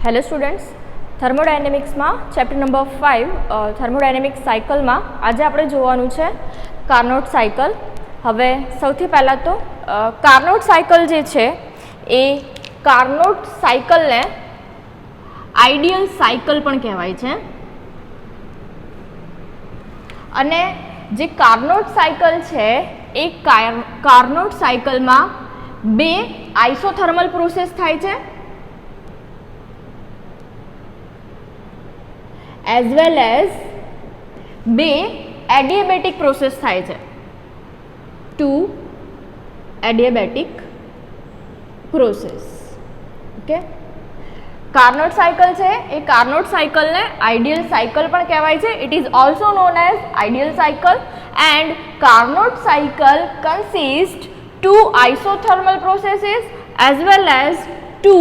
Hello students, થર્મોડાયનેમિક્સમાં chapter number 5 thermodynamics સાયકલમાં આજે આપણે જોવાનું છે કાર્નોટ સાયકલ. હવે સૌથી પહેલાં તો કાર્નોટ સાયકલ જે છે એ કાર્નોટ સાયકલને આઈડિયલ સાયકલ પણ કહેવાય છે. અને જે કાર્નોટ સાયકલ છે એ કાર્નોટ સાયકલમાં બે આઇસોથર્મલ પ્રોસેસ થાય છે as well as બે એડિયાબેટિક પ્રોસેસ થાય છે. Two adiabatic process. Okay, Carnot cycle છે એ કાર્નોટ સાયકલને આઈડિયલ સાયકલ પણ કહેવાય છે. It is also known as ideal cycle and Carnot cycle consist two isothermal processes as well as two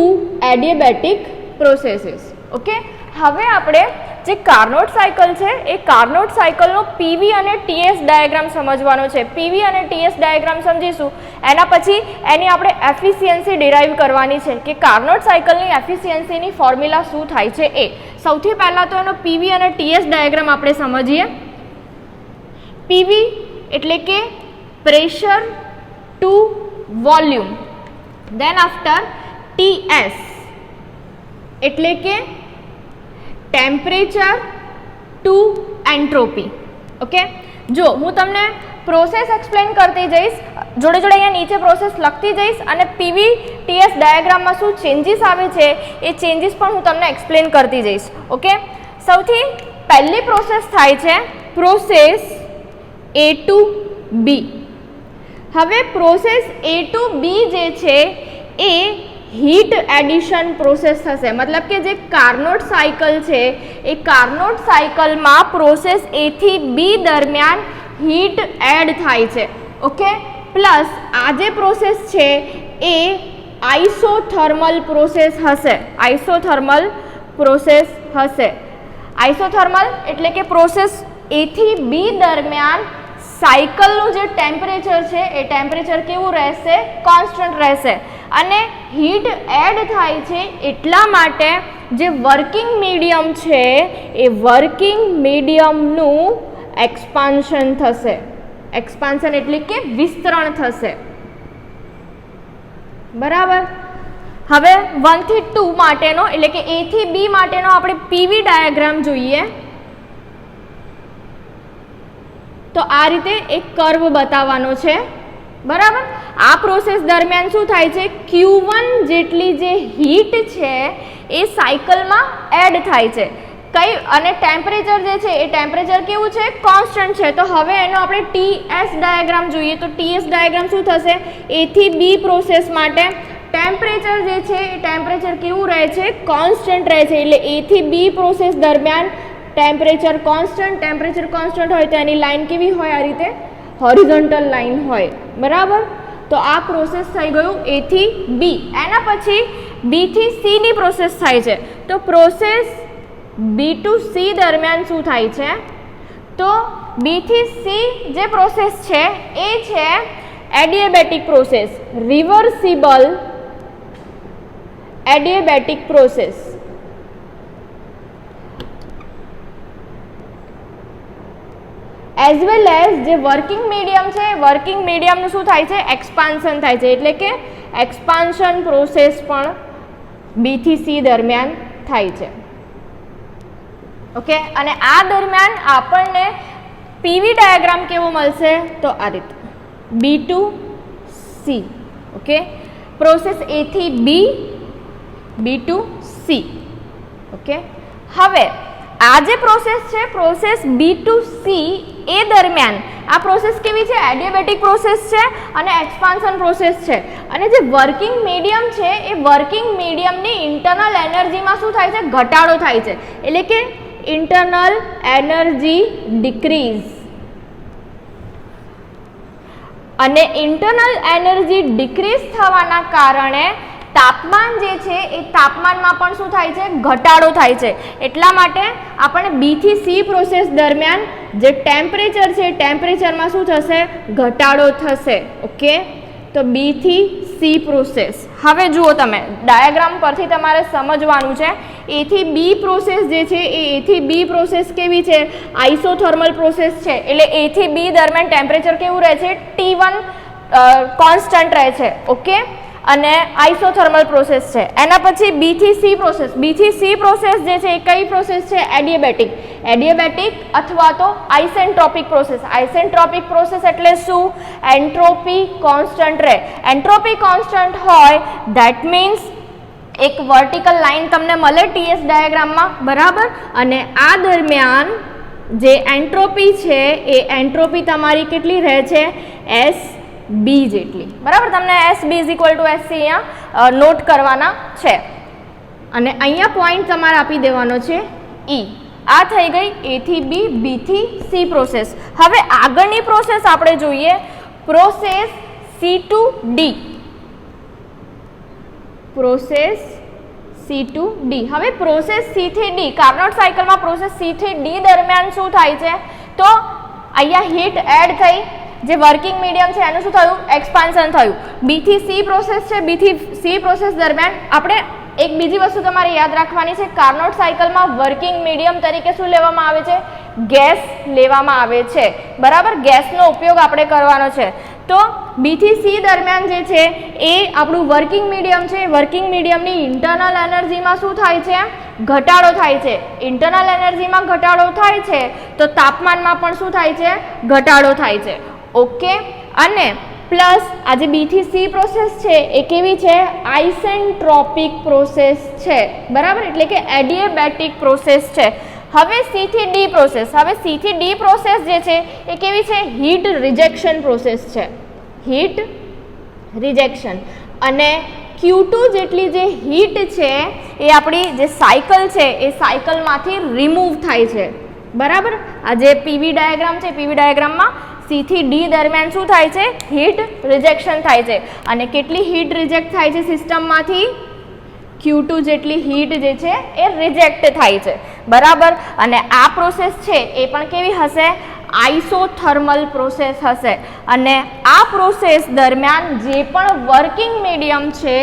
adiabatic processes. Okay, હવે આપણે જે કાર્નોટ સાયકલ છે એ કાર્નોટ સાયકલનો પીવી અને ટીએસ ડાયાગ્રામ સમજવાનો છે. પીવી અને ટીએસ ડાયાગ્રામ સમજીશું એના પછી એની આપણે એફિશિયન્સી ડિરાઈવ કરવાની છે કે કાર્નોટ સાયકલની એફિશિયન્સીની ફોર્મ્યુલા શું થાય છે એ. સૌથી પહેલાં તો એનો પીવી અને ટીએસ ડાયાગ્રામ આપણે સમજીએ. પીવી એટલે કે pressure to volume, then after TS એટલે કે ટેમ્પરેચર ટુ એન્ટ્રોપી. ઓકે, જો હું તમને પ્રોસેસ એક્સપ્લેન કરતી જઈશ, જોડે જોડે અહીંયા નીચે પ્રોસેસ લખતી જઈશ અને પીવી ટીએસ ડાયાગ્રામમાં શું ચેન્જીસ આવે છે એ ચેન્જીસ પણ હું તમને એક્સપ્લેન કરતી જઈશ. ઓકે, સૌથી પહેલી પ્રોસેસ થાય છે પ્રોસેસ એ ટુ બી. હવે પ્રોસેસ એ ટુ બી જે છે એ હીટ એડિશન પ્રોસેસ થશે. મતલબ કે જે કાર્નોટ સાયકલ છે એ કાર્નોટ સાયકલમાં પ્રોસેસ એ થી બી દરમિયાન હીટ એડ થાય છે. ઓકે, પ્લસ આ જે પ્રોસેસ છે એ આઇસોથર્મલ પ્રોસેસ હશે. આઇસોથર્મલ પ્રોસેસ હશે. આઇસોથર્મલ એટલે કે પ્રોસેસ એ થી બી દરમિયાન સાયકલનું જે ટેમ્પરેચર છે એ ટેમ્પરેચર કેવું રહેશે? કોન્સ્ટન્ટ રહેશે. અને હીટ એડ થાય છે એટલા માટે જે વર્કિંગ મીડિયમ છે એ વર્કિંગ મીડિયમનું એક્સપાન્શન થશે. એક્સપાન્શન એટલે કે વિસ્તરણ થશે. બરાબર. હવે 1 થી 2 માટેનો એટલે કે એ થી બી માટેનો આપણે પીવી ડાયાગ્રામ જોઈએ તો આ રીતે એક કર્વ બતાવવાનો છે. બરાબર. આ પ્રોસેસ દરમિયાન શું થાય છે? Q1 જેટલી જે હીટ છે એ સાયકલમાં એડ થાય છે. કઈ અને ટેમ્પરેચર જે છે એ ટેમ્પરેચર કેવું છે? કોન્સ્ટન્ટ છે. તો હવે એનો આપણે ટીએસ ડાયાગ્રામ જોઈએ તો ટીએસ ડાયાગ્રામ શું થશે? એ થી બી પ્રોસેસ માટે ટેમ્પરેચર જે છે એ ટેમ્પરેચર કેવું રહે છે? કોન્સ્ટન્ટ રહે છે. એટલે એ થી બી પ્રોસેસ દરમિયાન ટેમ્પરેચર કોન્સ્ટન્ટ હોય તો એની લાઈન કેવી હોય? આ રીતે હોરિઝોન્ટલ લાઈન હોય. બરાબર. તો આ પ્રોસેસ થઈ ગયું એ થી બી. એના પછી બી થી સી ની પ્રોસેસ થાય છે. તો પ્રોસેસ બી ટુ સી દરમિયાન શું થાય છે? તો બી થી સી જે પ્રોસેસ છે એ છે adiabatic process, reversible adiabatic process. As well as જે વર્કિંગ મીડિયમ છે વર્કિંગ મીડિયમનું શું થાય છે? એક્સપાન્શન થાય છે. એટલે કે એક્સપાન્શન પ્રોસેસ પણ બી થી સી દરમિયાન થાય છે. ઓકે, અને આ દરમિયાન આપણને પીવી ડાયાગ્રામ કેવો મળશે? તો આ રીતે બી ટુ સી. ઓકે, પ્રોસેસ એ થી બી, બી ટુ સી. ઓકે, હવે આ જે પ્રોસેસ છે પ્રોસેસ બી ટુ સી એ દરમિયાન આ પ્રોસેસ કેવી છે? એડિયાબેટિક પ્રોસેસ છે અને એક્સપાન્શન પ્રોસેસ છે. અને જે વર્કિંગ મીડિયમ છે એ વર્કિંગ મીડિયમની ઇન્ટરનલ એનર્જીમાં શું થાય છે? ઘટાડો થાય છે. એટલે કે ઇન્ટરનલ એનર્જી ડિક્રીઝ. અને ઇન્ટરનલ એનર્જી ડિક્રીઝ થવાના કારણે તાપમાન જે છે એ તાપમાનમાં પણ શું થાય છે? ઘટાડો થાય છે. એટલા માટે આપણે બી થી સી પ્રોસેસ દરમિયાન જે ટેમ્પરેચર છે ટેમ્પરેચરમાં શું થશે? ઘટાડો થશે. ઓકે, તો બી થી સી પ્રોસેસ. હવે જુઓ તમે ડાયાગ્રામ પરથી તમારે સમજવાનું છે. એ થી બી પ્રોસેસ જે છે એ થી બી પ્રોસેસ કેવી છે? આઇસોથર્મલ પ્રોસેસ છે. એટલે એ થી બી દરમિયાન ટેમ્પરેચર કેવું રહે છે? T1 કોન્સ્ટન્ટ રહે છે. ઓકે, અને આઇસોથર્મલ પ્રોસેસ છે. એના પછી બી થી સી પ્રોસેસ. બી થી સી પ્રોસેસ જે છે એ કઈ પ્રોસેસ છે? એડિયાબેટિક. એડિયાબેટિક અથવા તો આઇસેન્ટ્રોપિક પ્રોસેસ. આઇસેન્ટ્રોપિક પ્રોસેસ એટલે શું? એન્ટ્રોપી કોન્સ્ટન્ટ રહે. એન્ટ્રોપી કોન્સ્ટન્ટ હોય ધેટ મીન્સ એક વર્ટિકલ લાઇન તમને મળે ટીએસ ડાયાગ્રામમાં, બરાબર, અને આ દરમિયાન જે એન્ટ્રોપી છે એ એન્ટ્રોપી તમારી કેટલી રહે છે? SB જેટલી, બરાબર. તમને SB = SC અહીંયા નોટ કરવાના છે. અને અહીંયા પોઈન્ટ તમારે આપી દેવાનો છે E. આ થઈ ગઈ એ થી બી, બી થી સી પ્રોસેસ. હવે આગળની પ્રોસેસ આપણે જોઈએ, process C to D. Process C to D. હવે પ્રોસેસ C થી D, કાર્નોટ સાયકલમાં પ્રોસેસ C થી D દરમિયાન શું થાય છે? તો અહીંયા હીટ એડ થઈ, જે વર્કિંગ મીડિયમ છે એનું શું થયું? એક્સપાન્શન થયું. બી થી સી પ્રોસેસ છે. બી થી સી પ્રોસેસ દરમિયાન આપણે એક બીજી વસ્તુ તમારે યાદ રાખવાની છે, કાર્નોટ સાયકલમાં વર્કિંગ મીડિયમ તરીકે શું લેવામાં આવે છે? ગેસ લેવામાં આવે છે, બરાબર. ગેસનો ઉપયોગ આપણે કરવાનો છે. તો બી થી સી દરમિયાન જે છે એ આપણું વર્કિંગ મીડિયમ છે. વર્કિંગ મીડિયમની ઇન્ટરનલ એનર્જીમાં શું થાય છે? ઘટાડો થાય છે. ઇન્ટરનલ એનર્જીમાં ઘટાડો થાય છે તો તાપમાનમાં પણ શું થાય છે? ઘટાડો થાય છે. ઓકે, અને પ્લસ આ જે બી થી સી પ્રોસેસ છે એ કેવી છે? આઇસેન્ટ્રોપિક પ્રોસેસ છે, બરાબર, એટલે કે એડિયાબેટિક પ્રોસેસ છે. હવે સી થી ડી પ્રોસેસ. હવે સી થી ડી પ્રોસેસ જે છે એ કેવી છે? હીટ રિજેક્શન પ્રોસેસ છે. Heat rejection. અને Q2 જેટલી જે હીટ છે એ આપણી જે સાયકલ છે એ સાયકલમાંથી રિમૂવ થાય છે, બરાબર. આ જે પીવી ડાયાગ્રામ છે, પીવી ડાયાગ્રામમાં સી થી ડી દરમિયાન શું થાય છે? હીટ રિજેક્શન થાય છે. અને કેટલી હીટ રિજેક્ટ થાય છે સિસ્ટમમાંથી? Q2 જેટલી હીટ જે છે એ રિજેક્ટ થાય છે, બરાબર. અને આ પ્રોસેસ છે એ પણ કેવી હશે? આઇસોથર્મલ પ્રોસેસ હશે. અને આ પ્રોસેસ દરમિયાન જે પણ વર્કિંગ મીડિયમ છે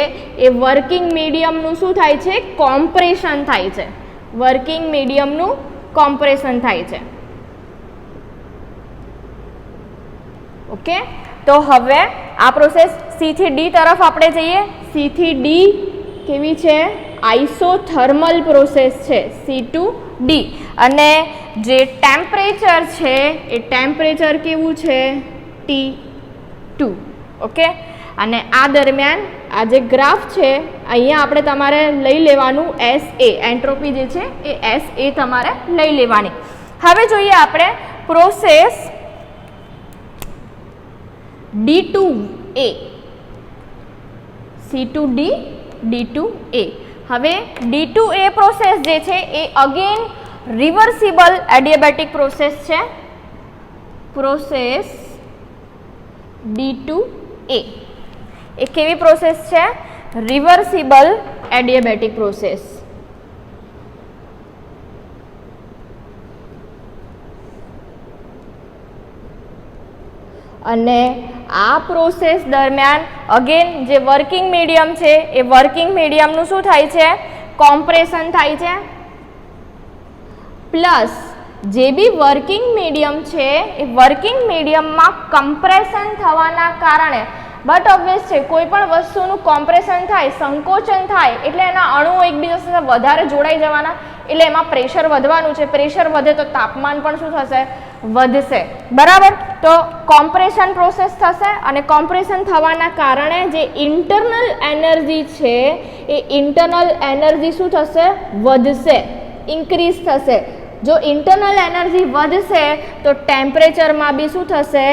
એ વર્કિંગ મીડિયમનું શું થાય છે? કોમ્પ્રેશન થાય છે. વર્કિંગ મીડિયમનું કોમ્પ્રેશન થાય છે. ઓકે, તો હવે આ પ્રોસેસ સી થી ડી તરફ આપણે જઈએ. સી થી ડી કેવી છે? આઇસોથર્મલ પ્રોસેસ છે. C to D. અને જે ટેમ્પરેચર છે એ ટેમ્પરેચર કેવું છે? T2. ઓકે, અને આ દરમિયાન આ જે ગ્રાફ છે અહીંયા આપણે તમારે લઈ લેવાનું SA, એન્ટ્રોપી જે છે એ SA તમારે લઈ લેવાની. હવે જોઈએ આપણે પ્રોસેસ D2A. C2D, D2A. હવે D2A પ્રોસેસ જે છે એ અગેન રિવર્સિબલ એડિયાબેટિક પ્રોસેસ છે. પ્રોસેસ D2A એ કેવી પ્રોસેસ છે? Reversible adiabatic process. અને આ પ્રોસેસ દરમિયાન અગેન જે વર્કિંગ મીડિયમ છે એ વર્કિંગ મીડિયમનું શું થાય છે? કોમ્પ્રેશન થાય છે. પ્લસ જે બી વર્કિંગ મીડિયમ છે એ વર્કિંગ મીડિયમમાં કમ્પ્રેશન થવાના કારણે, બટ ઓબ્વિયસ છે કોઈ પણ વસ્તુનું કોમ્પ્રેશન થાય, સંકોચન થાય એટલે એના અણુઓ એકબીજા સાથે વધારે જોડાઈ જવાના, એટલે એમાં પ્રેશર વધવાનું છે. પ્રેશર વધે તો તાપમાન પણ શું થશે? વધશે, બરાબર. તો કોમ્પ્રેશન પ્રોસેસ થશે અને કોમ્પ્રેશન થવાના કારણે જે ઇન્ટરનલ એનર્જી છે એ ઇન્ટરનલ એનર્જી શું થશે? વધશે, ઇન્ક્રીઝ થશે. જો ઇન્ટરનલ એનર્જી વધશે તો ટેમ્પરેચરમાં બી શું થશે?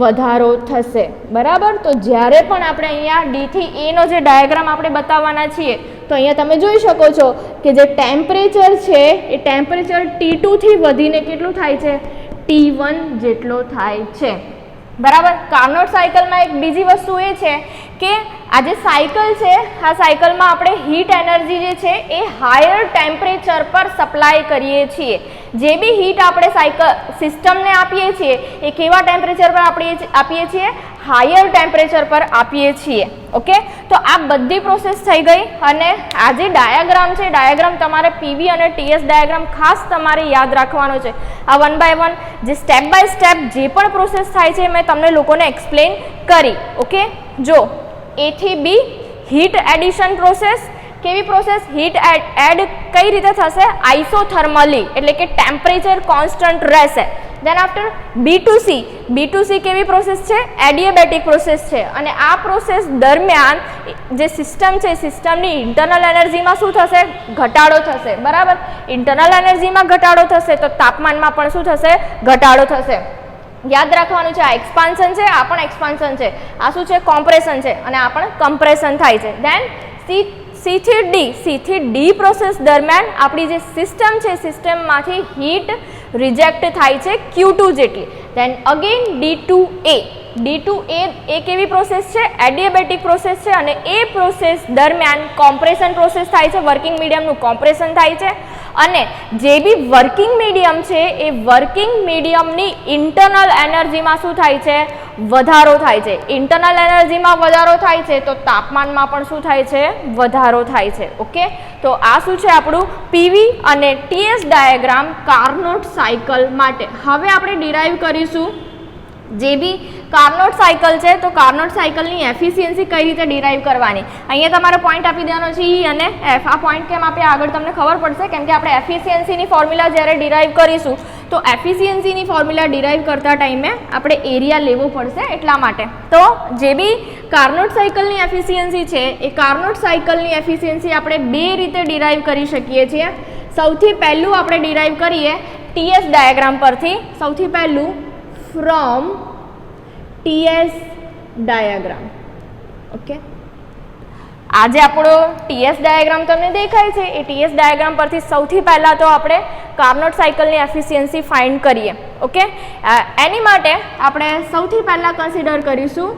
વધારો થશે, બરાબર. તો જ્યારે પણ આપણે અહીંયા ડી થી એ નો જે ડાયાગ્રામ આપણે બતાવવાના છીએ તો અહીંયા તમે જોઈ શકો છો કે જે ટેમ્પરેચર છે એ ટેમ્પરેચર T2 થી વધીને કેટલું થાય છે? T1 જેટલો થાય છે, બરાબર. કાર્નોટ સાયકલમાં એક બીજી વસ્તુ એ છે કે આ જે સાયકલ છે આ સાયકલમાં આપણે હીટ એનર્જી જે છે એ હાયર ટેમ્પરેચર પર સપ્લાય કરીએ છીએ. જે બી હીટ આપણે સિસ્ટમને આપીએ છીએ એ કેવા ટેમ્પરેચર પર આપીએ છીએ, હાયર ટેમ્પરેચર પર આપીએ છીએ. ઓકે, તો આ બધી પ્રોસેસ થઈ ગઈ. અને આ જે ડાયાગ્રામ છે, ડાયાગ્રામ તમારે પીવી અને ટીએસ ડાયાગ્રામ ખાસ તમારે યાદ રાખવાનો છે. આ 1 by 1 જે સ્ટેપ બાય સ્ટેપ જે પણ પ્રોસેસ થાય છે મેં તમને લોકોને એક્સપ્લેન કરી. ઓકે, જો A થી B હીટ એડિશન પ્રોસેસ. કેવી પ્રોસેસ? હીટ એડ કઈ રીતે થશે? આઇસોથર્મલી, એટલે કે ટેમ્પરેચર કોન્સ્ટન્ટ રહેશે. Then after B to C કેવી પ્રોસેસ છે? એડિયાબેટિક પ્રોસેસ છે. અને આ પ્રોસેસ દરમિયાન જે સિસ્ટમ છે, સિસ્ટમની ઇન્ટરનલ એનર્જીમાં શું થશે? ઘટાડો થશે. બરાબર, ઇન્ટરનલ એનર્જીમાં ઘટાડો થશે તો તાપમાનમાં પણ શું થશે? ઘટાડો થશે. યાદ રાખવાનું છે, આ એક્સપાન્શન છે, આ પણ એક્સપાન્શન છે. આ શું છે? કોમ્પ્રેશન છે. અને આ પણ કમ્પ્રેશન થાય છે. દેન C થી D પ્રોસેસ દરમિયાન આપણી જે સિસ્ટમ છે, સિસ્ટમમાંથી હીટ રિજેક્ટ થાય છે Q2 જેટલી. દેન અગેન D to A કેવી પ્રોસેસ છે? એડિયાબેટિક પ્રોસેસ છે. અને એ પ્રોસેસ દરમિયાન કોમ્પ્રેશન પ્રોસેસ થાય છે, વર્કિંગ મીડિયમનું કોમ્પ્રેશન થાય છે. અને જે બી વર્કિંગ મીડિયમ છે એ વર્કિંગ મીડિયમની ઇન્ટરનલ એનર્જીમાં શું થાય છે? વધારો થાય છે. ઇન્ટરનલ એનર્જીમાં વધારો થાય છે તો તાપમાનમાં પણ શું થાય છે? વધારો થાય છે. ઓકે, તો આ શું છે આપણું પીવી અને ટીએસ ડાયાગ્રામ કાર્નોટ સાયકલ માટે. હવે આપણે ડિરાઈવ કરીશું જે બી કાર્નોટ સાયકલ છે, તો કાર્નોટ સાયકલની એફિશિયન્સી કઈ રીતે ડિરાઈવ કરવાની. અહીંયા તમારે પોઈન્ટ આપી દેવાનો છે E અને F. આ પોઈન્ટ કેમ આપે આગળ તમને ખબર પડશે, કેમ કે આપણે એફિશિયન્સીની ફોર્મ્યુલા જ્યારે ડિરાઈવ કરીશું તો એફિશિયન્સીની ફોર્મ્યુલા ડિરાઈવ કરતા ટાઈમે આપણે એરિયા લેવો પડશે, એટલા માટે. તો જે બી કાર્નોટ સાયકલની એફિશિયન્સી છે એ કાર્નોટ સાયકલની એફિશિયન્સી આપણે બે રીતે ડિરાઈવ કરી શકીએ છીએ. સૌથી પહેલું આપણે ડિરાઈવ કરીએ ટીએસ ડાયાગ્રામ પરથી. સૌથી પહેલું ફ્રોમ ટીએસ ડાયાગ્રામ. ઓકે, આ જે આપણો ટીએસ ડાયાગ્રામ તમને દેખાય છે એ ટીએસ ડાયાગ્રામ પરથી સૌથી પહેલાં તો આપણે કાર્નોટ સાયકલની એફિશિયન્સી ફાઇન્ડ કરીએ. ઓકે, એની માટે આપણે સૌથી પહેલાં કન્સિડર કરીશું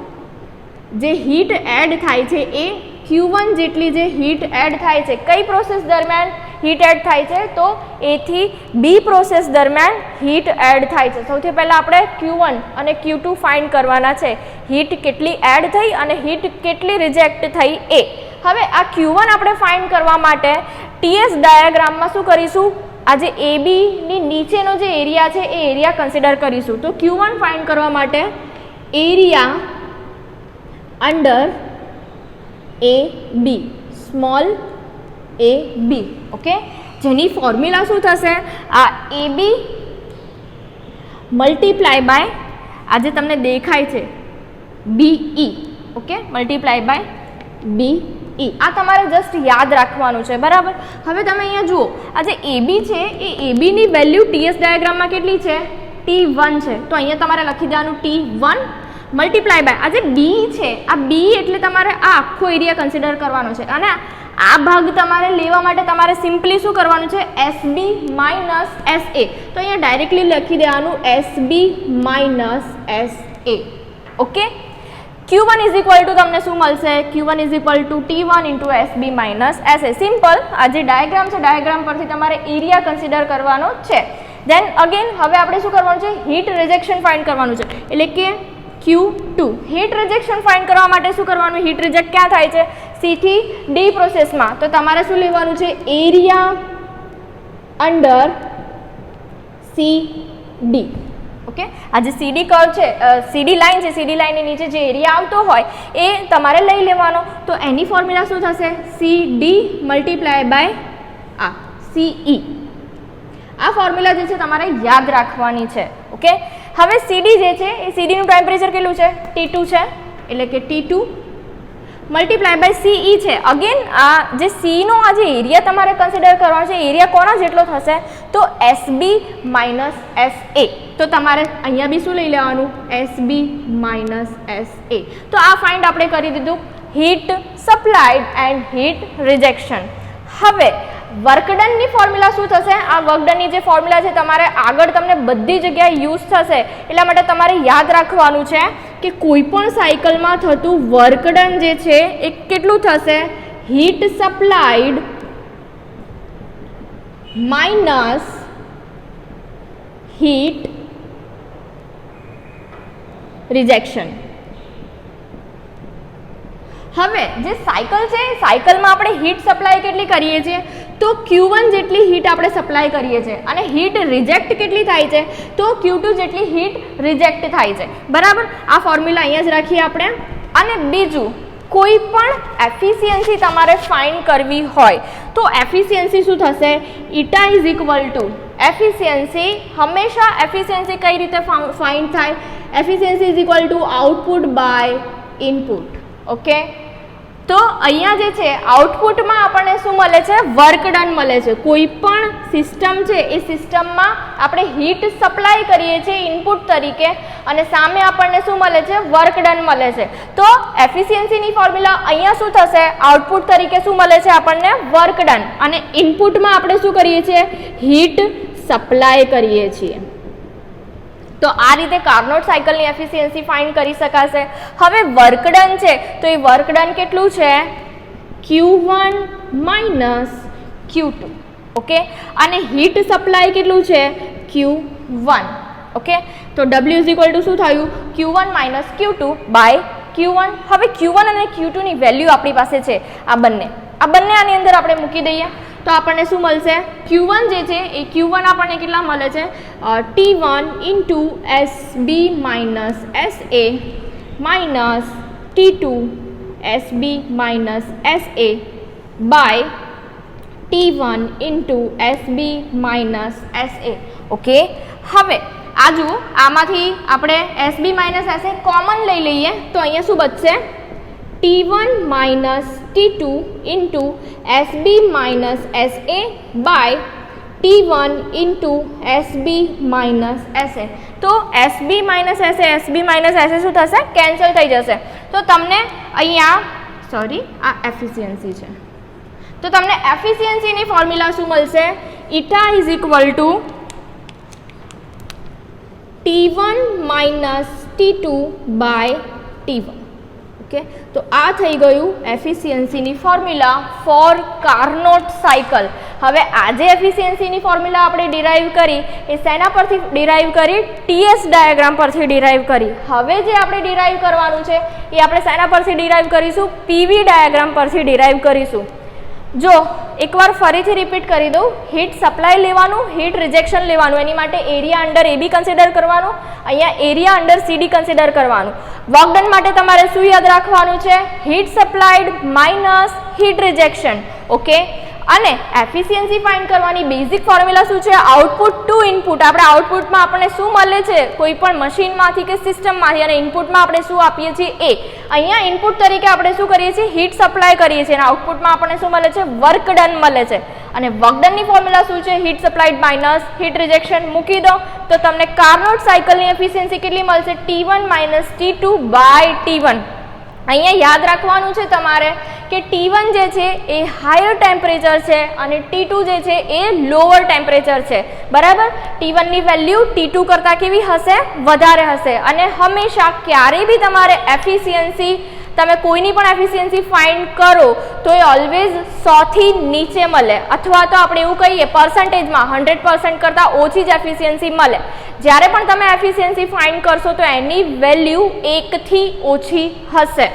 જે હીટ એડ થાય છે એ Q1 જેટલી જે હીટ એડ થાય છે. કઈ પ્રોસેસ દરમિયાન હીટ એડ થાય છે? તો A થી B પ્રોસેસ દરમિયાન હીટ એડ થાય છે. સૌથી પહેલાં આપણે Q1 અને Q2 ફાઇન્ડ કરવાના છે. હીટ કેટલી એડ થઈ અને હીટ કેટલી રિજેક્ટ થઈ એ. હવે આ Q1 આપણે ફાઇન્ડ કરવા માટે ટીએસ ડાયાગ્રામમાં શું કરીશું? આ જે AB ની નીચેનો જે એરિયા છે એ એરિયા કન્સિડર કરીશું. તો Q1 ફાઇન્ડ કરવા માટે area under AB, small AB. Okay, જેની ફોર્મ્યુલા શું થશે? આ AB મલ્ટીપ્લાય બાય આ જે તમને દેખાય છે BE. Okay, multiply by BE. આ તમારે જસ્ટ યાદ રાખવાનું છે. બરાબર, હવે તમે અહીંયા જુઓ, આ જે AB છે એ AB ની વેલ્યુ ટીએસ ડાયાગ્રામમાં કેટલી છે? T1 છે. તો અહીંયા તમારે લખી દેવાનું T1 મલ્ટીપ્લાય બાય આ જે B છે, આ B એટલે તમારે આ આખો એરિયા કન્સિડર કરવાનો છે. અને આ ભાગ તમારે લેવા માટે તમારે સિમ્પલી શું કરવાનું છે? SB minus SA. તો અહીંયા ડાયરેક્ટલી લખી દેવાનું SB minus SA. Okay, Q1 is equal two તમને શું મળશે? Q1 is equal to T1 into SB minus SA. Simple. આ જે ડાયાગ્રામ છે, ડાયાગ્રામ પરથી તમારે એરિયા કન્સિડર કરવાનો છે. દેન અગેન હવે આપણે શું કરવાનું છે? હીટ રિજેક્શન ફાઇન્ડ કરવાનું છે. એટલે કે Q2. હીટ રિજેક્શન ફાઇન્ડ કરવા માટે શું કરવાનું? હીટ રિજેક્ટ ક્યાં થાય છે? C થી D પ્રોસેસમાં. તો તમારે શું લેવાનું છે? Area under CD. ઓકે, આ જે CD કર્વ છે, CD લાઇન છે, CD લાઇનની નીચે જે એરિયા આવતો હોય એ તમારે લઈ લેવાનો. તો એની ફોર્મ્યુલા શું થશે? CD મલ્ટીપ્લાય બાય આ CE. આ ફોર્મ્યુલા જે છે તમારે યાદ રાખવાની છે. ઓકે, હવે CD જે છે એ CD નું ટેમ્પરેચર કેટલું છે? T2 છે. એટલે કે T2 મલ્ટીપ્લાય બાય CE છે. અગેન આ જે C નો આ જે એરિયા તમારે કન્સિડર કરવાનો છે, એરિયા કોના જેટલો થશે? તો SB માઇનસ SA. તો તમારે અહીંયા બી શું લઈ લેવાનું? SB minus SA. તો આ ફાઇન્ડ આપણે કરી દીધું હીટ સપ્લાયડ એન્ડ હીટ રિજેક્શન. હવે વર્કડનની ફોર્મ્યુલા શું થશે? આ વર્કડનની જે ફોર્મ્યુલા છે તમારે આગળ તમને બધી જગ્યાએ યુઝ થશે, એટલા માટે તમારે યાદ રાખવાનું છે કે કોઈ પણ સાયકલમાં થતું વર્કડન જે છે એ કેટલું થશે? Heat supplied minus heat rejection. હવે જે સાયકલ છે સાયકલમાં આપણે હીટ સપ્લાય કેટલી કરીએ છીએ તો Q1 જેટલી હીટ આપણે સપ્લાય કરીએ છીએ અને હીટ રિજેક્ટ કેટલી થાય છે તો Q2 જેટલી હીટ રિજેક્ટ થાય છે. બરાબર, આ ફોર્મ્યુલા અહીંયા જ રાખીએ આપણે. અને બીજું, કોઈ પણ એફિશિયન્સી તમારે ફાઇન્ડ કરવી હોય તો એફિશિયન્સી શું થશે? Eta is equal to efficiency. હંમેશા એફિશિયન્સી કઈ રીતે ફાઇન્ડ થાય? Efficiency is equal to output by input. Okay, તો અહીંયા જે છે આઉટપુટમાં આપણને શું મળે છે? વર્ક ડન મળે છે. કોઈ પણ સિસ્ટમ છે એ સિસ્ટમમાં આપણે હીટ સપ્લાય કરીએ છીએ ઇનપુટ તરીકે અને સામે આપણને શું મળે છે? વર્ક ડન મળે છે. તો એફિશિયન્સીની ફોર્મ્યુલા અહીંયા શું થશે? આઉટપુટ તરીકે શું મળે છે આપણને? Work done. અને ઇનપુટમાં આપણે શું કરીએ છીએ? હીટ સપ્લાય કરીએ છીએ. તો આ રીતે કાર્નોટ સાયકલની એફિશિયન્સી ફાઇન્ડ કરી શકાશે. હવે વર્ક ડન છે તો એ વર્ક ડન કેટલું છે? Q1 minus Q2. ઓકે, અને હીટ સપ્લાય કેટલું છે? Q1. ઓકે, તો W ઇઝ ઇક્વલ ટુ શું થયું? Q1 minus Q2 by Q1. હવે Q1 અને Q2 ની વેલ્યુ આપણી પાસે છે આ બંને આની અંદર આપણે મૂકી દઈએ તો આપણને શું મળશે? Q1 જે છે એ Q1 આપણને કેટલા મળે છે? T1 into SB minus SA minus T2 SB minus SA by T1 into SB minus SA. Okay, હવે આ જુઓ, આમાંથી આપણે SB માઇનસ SA કોમન લઈ લઈએ તો અહીંયા શું બચશે? T1 minus T2 into SB minus SA by T1 into SB minus SA. તો SB માઇનસ SA શું થશે? કેન્સલ થઈ જશે. તો તમને અહીંયા આ એફિશિયન્સી છે તો તમને એફિશિયન્સીની ફોર્મ્યુલા શું મળશે? Eta is equal to T1 minus T2 by T1. Okay, તો આ થઈ ગયું એફિશિયન્સીની ફોર્મ્યુલા ફોર કાર્નોટ સાયકલ. હવે આ જે એફિશિયન્સીની ફોર્મ્યુલા આપણે ડિરાઈવ કરી એ શેના પરથી ડિરાઈવ કરી? TS ડાયાગ્રામ પરથી ડિરાઈવ કરી. હવે જે આપણે ડિરાઈવ કરવાનું છે એ આપણે શેના પરથી ડિરાઈવ કરીશું? PV ડાયાગ્રામ પરથી ડિરાઈવ કરીશું. જો એકવાર ફરીથી રિપીટ કરી દઉં, હીટ સપ્લાય લેવાનું, હીટ રિજેક્શન લેવાનું, એની માટે એરિયા અંડર AB કન્સિડર કરવાનું, અહીંયા એરિયા અંડર CD કન્સિડર કરવાનું. વર્ક ડન માટે તમારે શું યાદ રાખવાનું છે? Heat supplied minus heat rejection. Okay, અને એફિશિયન્સી ફાઇન્ડ કરવાની બેઝિક ફોર્મ્યુલા શું છે? Output to input. આપણે આઉટપુટમાં આપણને શું મળે છે? કોઈ પણ મશીનમાંથી કે સિસ્ટમમાંથી, અને ઇનપુટમાં આપણે શું આપીએ છીએ? એ. અહીંયા ઇનપુટ તરીકે આપણે શું કરીએ છીએ? હીટ સપ્લાય કરીએ છીએ અને આઉટપુટમાં આપણને શું મળે છે? વર્ક ડન મળે છે. અને વર્ક ડનની ફોર્મ્યુલા શું છે? Heat supplied minus heat rejection. મૂકી દો તો તમને કાર્નોટ સાયકલની એફિશિયન્સી કેટલી મળશે? T1 minus T2 by T1. અહીંયા યાદ રાખવાનું છે તમારે કે T1 જે છે એ હાયર ટેમ્પરેચર છે અને T2 જે છે એ લોઅર ટેમ્પરેચર છે. બરાબર, T1 ની વેલ્યુ T2 કરતાં કેવી હશે? વધારે હશે. અને હંમેશા ક્યારેય બી તમારે એફિશિયન્સી, તમે કોઈની પણ એફિશિયન્સી ફાઇન્ડ કરો તો એ ઓલવેઝ 100 થી નીચે મળે, અથવા તો આપણે એવું કહીએ પર્સન્ટેજમાં 100% કરતાં ઓછી જ એફિશિયન્સી મળે. જ્યારે પણ તમે એફિશિયન્સી ફાઇન્ડ કરશો તો એની વેલ્યુ 1 થી ઓછી હશે.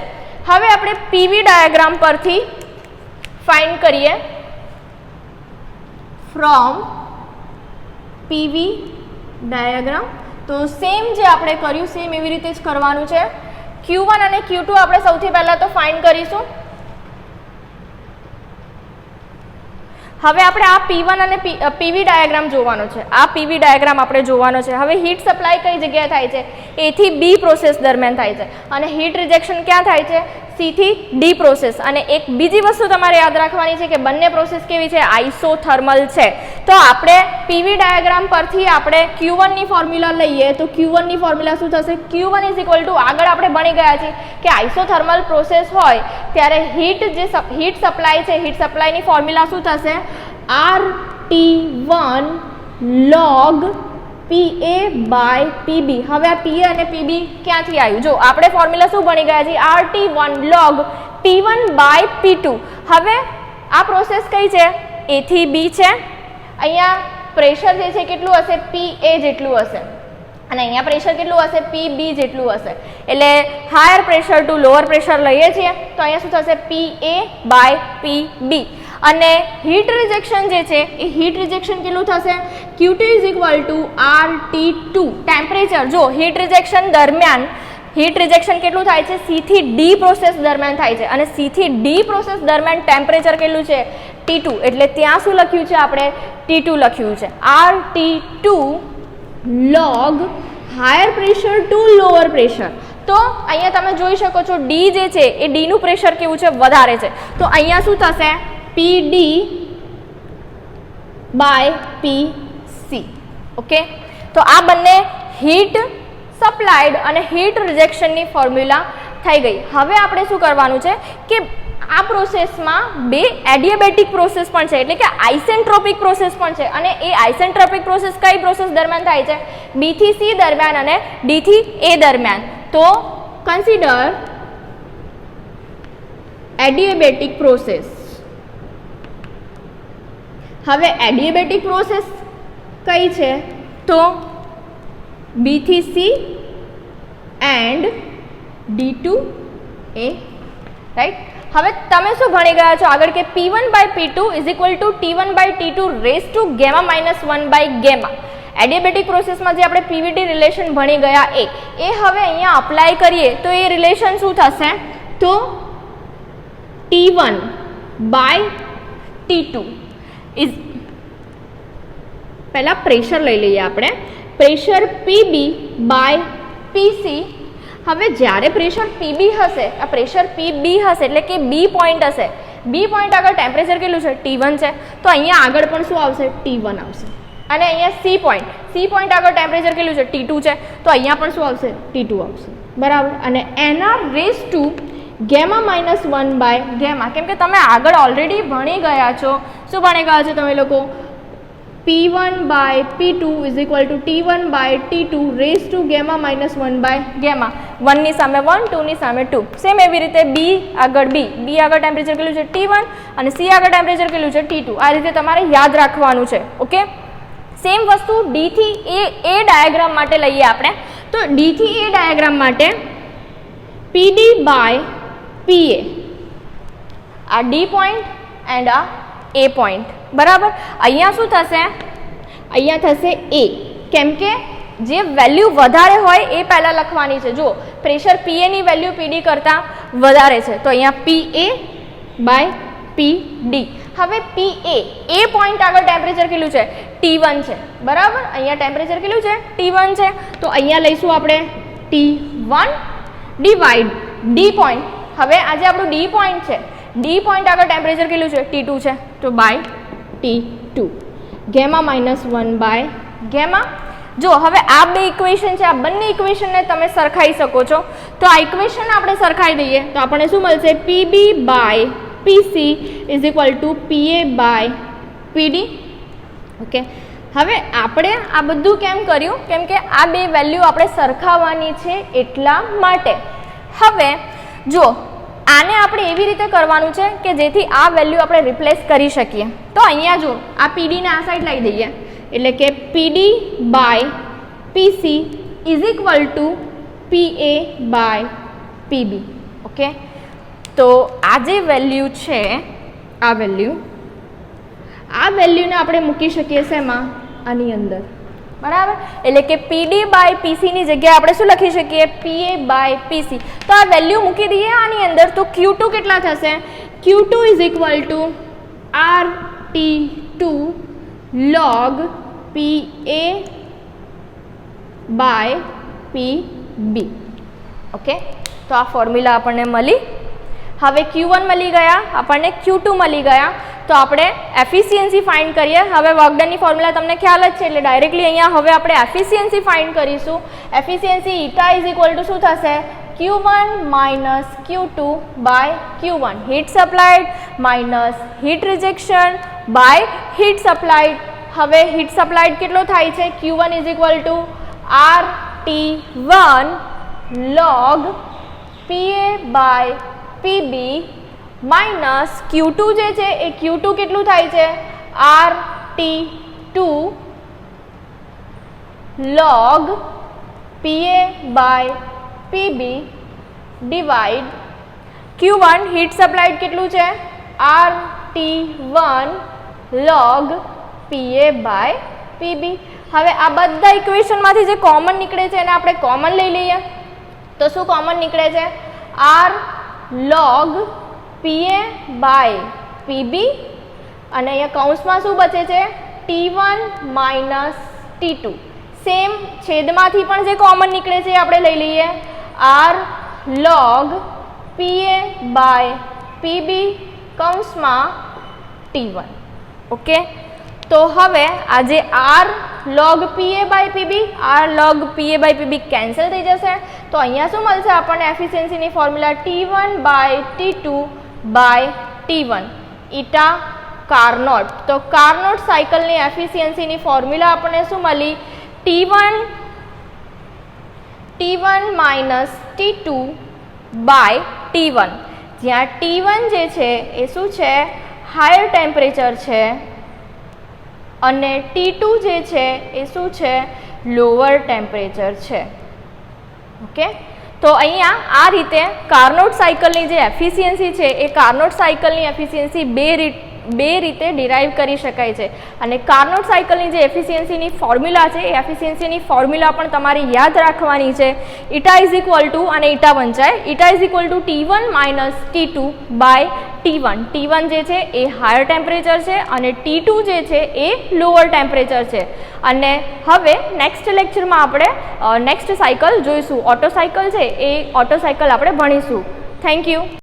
હવે આપણે PV ડાયાગ્રામ પરથી ફાઇન્ડ કરીએ. ફ્રોમ PV ડાયાગ્રામ તો સેમ જે આપણે કર્યું સેમ એવી રીતે જ કરવાનું છે. Q1 અને Q2 આપણે સૌથી પહેલા તો ફાઇન્ડ કરીશું. હવે આપણે આ P1 અને PV ડાયાગ્રામ જોવાનો છે. આ PV ડાયાગ્રામ આપણે જોવાનો છે. હવે હીટ સપ્લાય કઈ જગ્યાએ થાય છે? A થી B પ્રોસેસ દરમિયાન થાય છે. અને હીટ રિજેક્શન ક્યાં થાય છે? C થી D પ્રોસેસ. અને એક બીજી વસ્તુ તમારે યાદ રાખવાની છે કે બંને પ્રોસેસ કેવી છે? આઇસોથર્મલ છે. તો આપણે PV ડાયાગ્રામ પરથી આપણે Q1 ની ફોર્મ્યુલા લઈએ તો Q1 ની ફોર્મ્યુલા શું થશે? Q1 ઇઝ ઇક્વલ ટુ, આગળ આપણે ભણી ગયા છીએ કે આઇસોથર્મલ પ્રોસેસ હોય ત્યારે હીટ સપ્લાય છે, હીટ સપ્લાયની ફોર્મ્યુલા શું થશે? RT1 log PA by PB. હવે આ PA અને PB ક્યાંથી આવ્યું? જો આપણે ફોર્મ્યુલા શું ભણી ગયા છીએ? RT1 log P1 by P2. હવે આ પ્રોસેસ કઈ છે? A થી B છે. અહીંયા પ્રેશર જે છે કેટલું હશે, PA જેટલું હશે, અને અહીંયા પ્રેશર કેટલું હશે, PB જેટલું હશે. એટલે higher pressure to lower pressure લઈએ છીએ તો અહીંયા શું થશે, PA/PB. અને હીટ રિજેક્શન જે છે એ હીટ રિજેક્શન કેટલું થશે, Q2 = RT2. ટેમ્પરેચર જો હીટ રિજેક્શન દરમિયાન હીટ રિજેક્શન કેટલું થાય છે, C થી D પ્રોસેસ દરમિયાન થાય છે, અને C થી D પ્રોસેસ દરમિયાન ટેમ્પરેચર કેટલું છે, T2. એટલે ત્યાં શું લખ્યું છે આપણે, T2 લખ્યું છે. RT2 log higher pressure to lower pressure. તો અહીંયા તમે જોઈ શકો છો D જે છે એ D નું પ્રેશર કેવું છે, વધારે છે. તો અહીંયા શું થશે, PD/PC. ઓકે, તો આ બંને હીટ સપ્લાયડ અને હીટ રિજેક્શનની ફોર્મ્યુલા થઈ ગઈ. હવે આપણે શું કરવાનું છે કે આ પ્રોસેસમાં બે એડિયાબેટિક પ્રોસેસ પણ છે, એટલે કે આઇસેન્ટ્રોપિક પ્રોસેસ પણ છે. અને એ આઇસેન્ટ્રોપિક પ્રોસેસ કઈ પ્રોસેસ દરમિયાન થાય છે, B થી C દરમિયાન અને D થી A દરમિયાન. તો કન્સિડર એડિયાબેટિક પ્રોસેસ. હવે એડિયાબેટિક પ્રોસેસ કઈ છે, તો B થી C and D to A, right. હવે તમે શું ભણી ગયા છો આગળ કે P1/P2 = T1/T2 rays two γ-1/γ. Adiabatic પ્રોસેસમાં જે આપણે પીવીટી રિલેશન ભણી ગયા એ હવે અહીંયા અપ્લાય કરીએ તો એ રિલેશન શું થશે, તો T1/T2 ઇઝ, પહેલાં પ્રેશર લઈ લઈએ આપણે, પ્રેશર PB/PC. હવે જ્યારે પ્રેશર PB હશે, આ પ્રેશર PB હશે એટલે કે B પોઈન્ટ હશે, B પોઈન્ટ આગળ ટેમ્પરેચર કેટલું છે, T1 છે. તો અહીંયા આગળ પણ શું આવશે, T1 આવશે. અને અહીંયા C પોઈન્ટ આગળ ટેમ્પરેચર કેટલું છે, T2 છે. તો અહીંયા પણ શું આવશે, T2 આવશે, બરાબર. અને એના રેઝ ટુ γ-1/γ, કેમ કે તમે આગળ ઓલરેડી ભણી ગયા છો. શું ભણી ગયા છો તમે લોકો, P1/P2 = T1/T2 રેઝ ટુ γ-1/γ. 1 ની સામે 1, 2 ની સામે 2. સેમ એવી રીતે B આગળ ટેમ્પરેચર કેટલું છે, T1, અને C આગળ ટેમ્પરેચર કેટલું છે, T2. આ રીતે તમારે યાદ રાખવાનું છે. ઓકે, સેમ વસ્તુ D થી A ડાયાગ્રામ માટે લઈએ આપણે. તો D થી A ડાયાગ્રામ માટે PD/PA, આ D પોઈન્ટ એન્ડ આ A પોઈન્ટ, બરાબર. અહીંયા શું થશે, અહીંયા થશે A, કેમ કે જે વેલ્યુ વધારે હોય એ પહેલાં લખવાની છે. જો પ્રેશર PA ની વેલ્યુ PD કરતાં વધારે છે તો અહીંયા PA/PD. હવે PA A પોઈન્ટ આગળ ટેમ્પરેચર કેટલું છે, T1 છે, બરાબર. અહીંયા ટેમ્પરેચર કેટલું છે, T1 છે. તો અહીંયા લઈશું આપણે T1 ડિવાઈડ D પોઈન્ટ. હવે આ જે આપણું D પોઈન્ટ છે, D પોઈન્ટ આગળ ટેમ્પરેચર કેટલું છે, T2 છે, તો બાય T2 γ-1/γ. જો હવે આ બે ઇક્વેશન છે, આ બંને ઇક્વેશનને તમે સરખાઈ શકો છો. તો આ ઇક્વેશન આપણે સરખાઈ દઈએ તો આપણને શું મળશે, PB/PC = PA/PD. ઓકે, હવે આપણે આ બધું કેમ કર્યું, કેમ કે આ બે વેલ્યુ આપણે સરખાવવાની છે એટલા માટે. હવે જો આને આપણે એવી રીતે કરવાનું છે કે જેથી આ વેલ્યુ આપણે રિપ્લેસ કરી શકીએ. તો અહીંયા જો આ PD ને આ સાઈડ લઈ દઈએ, એટલે કે PD/PC = PA/PB. ઓકે, તો આ જે વેલ્યુ છે, આ વેલ્યુને આપણે મૂકી શકીએ શેમાં, આની અંદર, બરાબર. એટલે કે PD/PC ની જગ્યાએ આપણે શું લખી શકીએ, PA/PC. તો આ વેલ્યુ મૂકી દઈએ આની અંદર. તો Q2 કેટલા થશે, Q2 = RT2 log PA/PB. Okay, તો આ ફોર્મ્યુલા આપણને મળી. હવે Q1 મળી ગયા, આપણને Q2 મળી ગયા. તો આપણે એફિશિયન્સી ફાઇન્ડ કરીએ. હવે વર્કડનની ફોર્મ્યુલા તમને ખ્યાલ જ છે, એટલે ડાયરેક્ટલી અહીંયા હવે આપણે એફિશિયન્સી ફાઇન્ડ કરીશું. એફિશિયન્સી ઈટા = શું થશે, Q1 - Q2/Q1. Heat supplied minus heat rejection by heat supplied. હવે હીટ સપ્લાયડ કેટલો થાય છે, Q1 = RT1 log PA/PB minus Q2 જે છે એ Q2 કેટલું થાય છે, RT2 log PA/PB divide Q1 heat સપ્લાયડ કેટલું છે RT1 log PA/PB. હવે આ બધા ઇક્વેશનમાંથી જે કોમન નીકળે છે એને આપણે કોમન લઈ લઈએ તો શું કોમન નીકળે છે R log PA/PB અને અહીંયા કૌંસમાં શું બચે છે T1 માઇનસ T2. સેમ છેદમાંથી પણ જે કોમન નીકળે છે એ આપણે લઈ લઈએ R log PA/PB કૌંસમાં T1. ઓકે, તો હવે આ જે R log PA/PB કેન્સલ થઈ જશે તો અહીંયા શું મળશે આપણને એફિશિયન્સીની ફોર્મ્યુલા T1/T2/T1 ઇટા કાર્નોટ. તો કાર્નોટ સાયકલની એફિશિયન્સીની ફોર્મ્યુલા આપણને શું મળી T1 માઇનસ T2/T1, જ્યાં T1 જે છે એ શું છે હાયર ટેમ્પરેચર છે અને T2 જે છે એ શું છે લોઅર ટેમ્પરેચર છે. ઓકે, તો અહીંયા આ રીતે કાર્નોટ સાયકલની જે એફિશિયન્સી છે એ કાર્નોટ સાયકલની એફિશિયન્સી બે રીતે ડિરાઈવ કરી શકાય છે અને કાર્નોટ સાયકલની જે એફિશિયન્સીની ફોર્મ્યુલા છે એ એફિશિયન્સીની ફોર્મ્યુલા પણ તમારે યાદ રાખવાની છે. ઇટા ઇઝ ઇક્વલ ટુ અને ઇટા વંચાય eta is equal to T1 minus T2/T1. T1 જે છે એ હાયર ટેમ્પરેચર છે અને T2 જે છે એ લોઅર ટેમ્પરેચર છે. અને હવે નેક્સ્ટ લેક્ચરમાં આપણે નેક્સ્ટ સાયકલ જોઈશું, ઓટો સાયકલ છે એ ઓટો સાયકલ આપણે ભણીશું. Thank you.